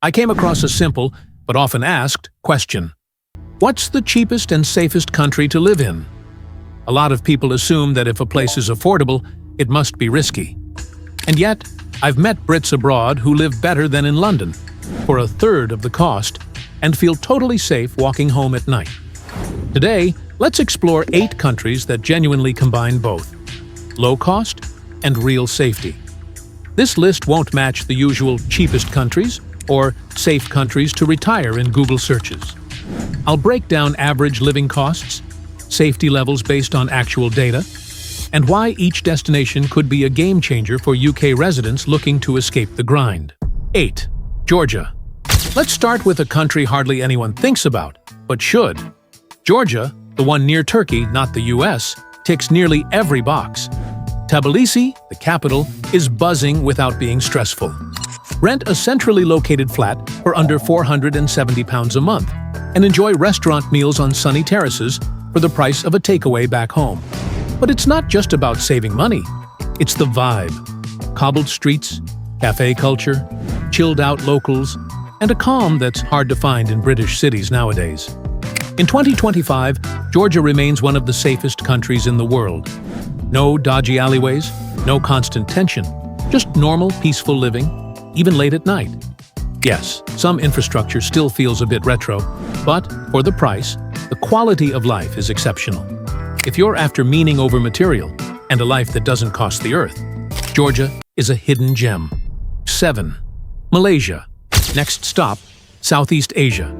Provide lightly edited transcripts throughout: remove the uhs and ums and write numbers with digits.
I came across a simple, but often asked, question. What's the cheapest and safest country to live in? A lot of people assume that if a place is affordable, it must be risky. And yet, I've met Brits abroad who live better than in London, for a third of the cost, and feel totally safe walking home at night. Today, let's explore 8 countries that genuinely combine both low cost and real safety. This list won't match the usual cheapest countries or safe countries to retire in Google searches. I'll break down average living costs, safety levels based on actual data, and why each destination could be a game changer for UK residents looking to escape the grind. 8. Georgia. Let's start with a country hardly anyone thinks about, but should. Georgia, the one near Turkey, not the US, ticks nearly every box. Tbilisi, the capital, is buzzing without being stressful. Rent a centrally located flat for under £470 a month and enjoy restaurant meals on sunny terraces for the price of a takeaway back home. But it's not just about saving money. It's the vibe. Cobbled streets, cafe culture, chilled-out locals, and a calm that's hard to find in British cities nowadays. In 2025, Georgia remains one of the safest countries in the world. No dodgy alleyways, no constant tension, just normal, peaceful living, even late at night. Yes, some infrastructure still feels a bit retro, but for the price, the quality of life is exceptional. If you're after meaning over material and a life that doesn't cost the earth, Georgia is a hidden gem. 7. Malaysia. Next stop, Southeast Asia,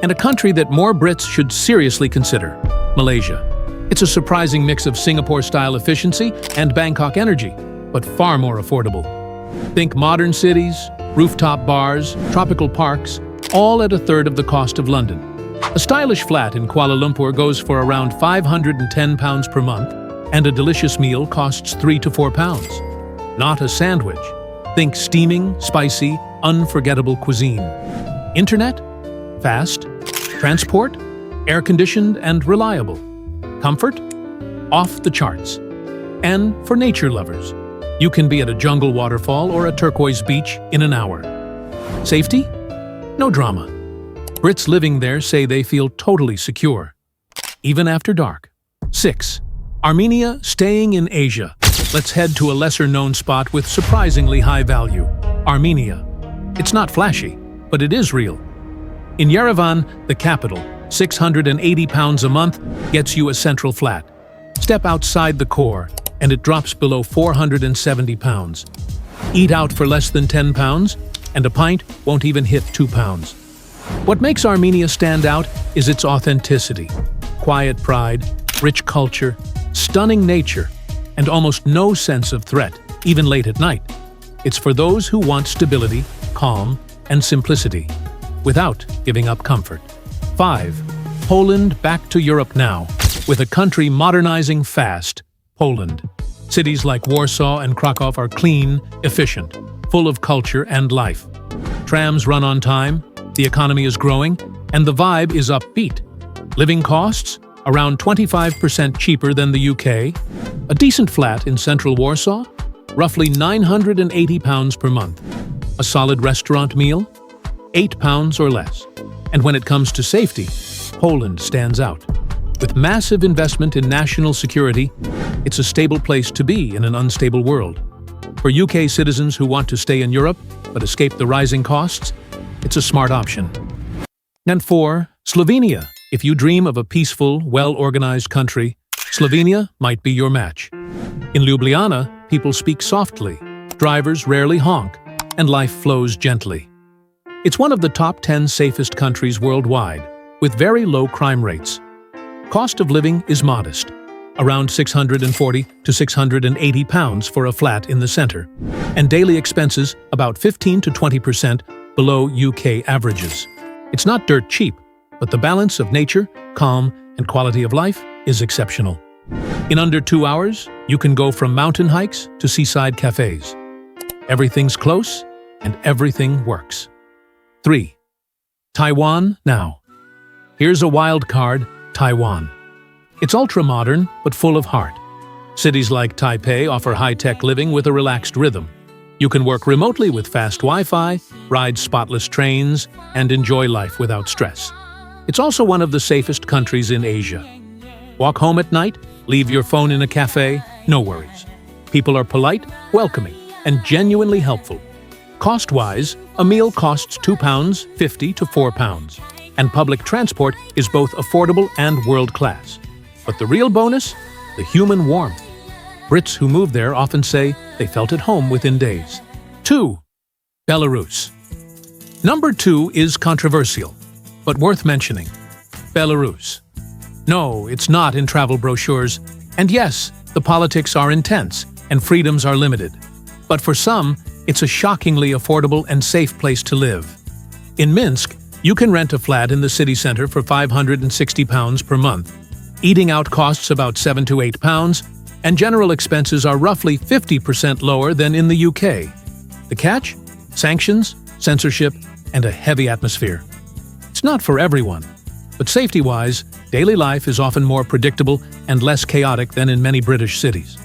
and a country that more Brits should seriously consider, Malaysia. It's a surprising mix of Singapore-style efficiency and Bangkok energy, but far more affordable. Think modern cities, rooftop bars, tropical parks, all at a third of the cost of London. A stylish flat in Kuala Lumpur goes for around £510 per month, and a delicious meal costs £3 to £4. Not a sandwich. Think steaming, spicy, unforgettable cuisine. Internet? Fast. Transport? Air-conditioned and reliable. Comfort? Off the charts. And for nature lovers, you can be at a jungle waterfall or a turquoise beach in an hour. Safety? No drama. Brits living there say they feel totally secure, even after dark. 6. Armenia, staying in Asia. Let's head to a lesser-known spot with surprisingly high value, Armenia. It's not flashy, but it is real. In Yerevan, the capital, £680 a month gets you a central flat. Step outside the core, and it drops below £470. Eat out for less than £10, and a pint won't even hit £2. What makes Armenia stand out is its authenticity. Quiet pride, rich culture, stunning nature, and almost no sense of threat, even late at night. It's for those who want stability, calm, and simplicity, without giving up comfort. 5. Poland, back to Europe now, with a country modernizing fast, Poland. Cities like Warsaw and Krakow are clean, efficient, full of culture and life. Trams run on time, the economy is growing, and the vibe is upbeat. Living costs? Around 25% cheaper than the UK. A decent flat in central Warsaw? Roughly £980 per month. A solid restaurant meal? £8 or less. And when it comes to safety, Poland stands out. With massive investment in national security, it's a stable place to be in an unstable world. For UK citizens who want to stay in Europe but escape the rising costs, it's a smart option. And 4. Slovenia. If you dream of a peaceful, well-organized country, Slovenia might be your match. In Ljubljana, people speak softly, drivers rarely honk, and life flows gently. It's one of the top 10 safest countries worldwide, with very low crime rates. Cost of living is modest, around £640 to £680 for a flat in the center, and daily expenses about 15 to 20% below UK averages. It's not dirt cheap, but the balance of nature, calm, and quality of life is exceptional. In under 2 hours, you can go from mountain hikes to seaside cafes. Everything's close, and everything works. 3. Taiwan now. Here's a wild card, Taiwan. It's ultra-modern, but full of heart. Cities like Taipei offer high-tech living with a relaxed rhythm. You can work remotely with fast Wi-Fi, ride spotless trains, and enjoy life without stress. It's also one of the safest countries in Asia. Walk home at night, leave your phone in a cafe, no worries. People are polite, welcoming, and genuinely helpful. Cost-wise, a meal costs £2.50 to £4, and public transport is both affordable and world-class. But the real bonus? The human warmth. Brits who move there often say they felt at home within days. 2. Belarus. Number 2 is controversial, but worth mentioning. Belarus. No, it's not in travel brochures. And yes, the politics are intense and freedoms are limited. But for some, it's a shockingly affordable and safe place to live. In Minsk, you can rent a flat in the city center for £560 per month. Eating out costs about £7 to £8, and general expenses are roughly 50% lower than in the UK. The catch? Sanctions, censorship, and a heavy atmosphere. It's not for everyone, but safety-wise, daily life is often more predictable and less chaotic than in many British cities.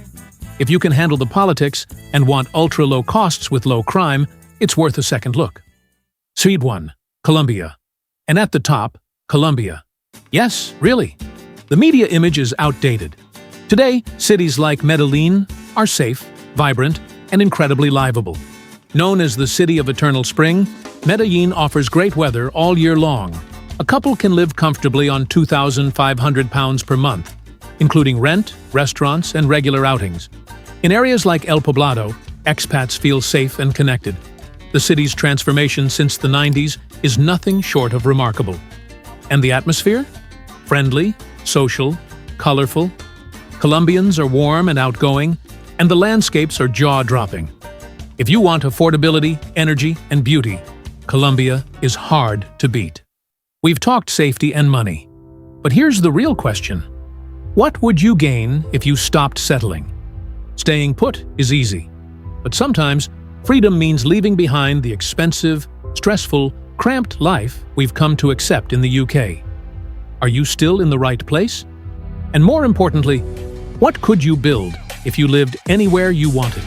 If you can handle the politics and want ultra-low costs with low crime, it's worth a second look. Seed 1. Colombia. And at the top, Colombia. Yes, really. The media image is outdated. Today, cities like Medellin are safe, vibrant, and incredibly livable. Known as the City of Eternal Spring, Medellin offers great weather all year long. A couple can live comfortably on £2,500 per month, including rent, restaurants, and regular outings. In areas like El Poblado, expats feel safe and connected. The city's transformation since the 90s is nothing short of remarkable. And the atmosphere? Friendly, social, colorful. Colombians are warm and outgoing, and the landscapes are jaw-dropping. If you want affordability, energy, and beauty, Colombia is hard to beat. We've talked safety and money, but here's the real question. What would you gain if you stopped settling? Staying put is easy, but sometimes freedom means leaving behind the expensive, stressful, cramped life we've come to accept in the UK. Are you still in the right place? And more importantly, what could you build if you lived anywhere you wanted?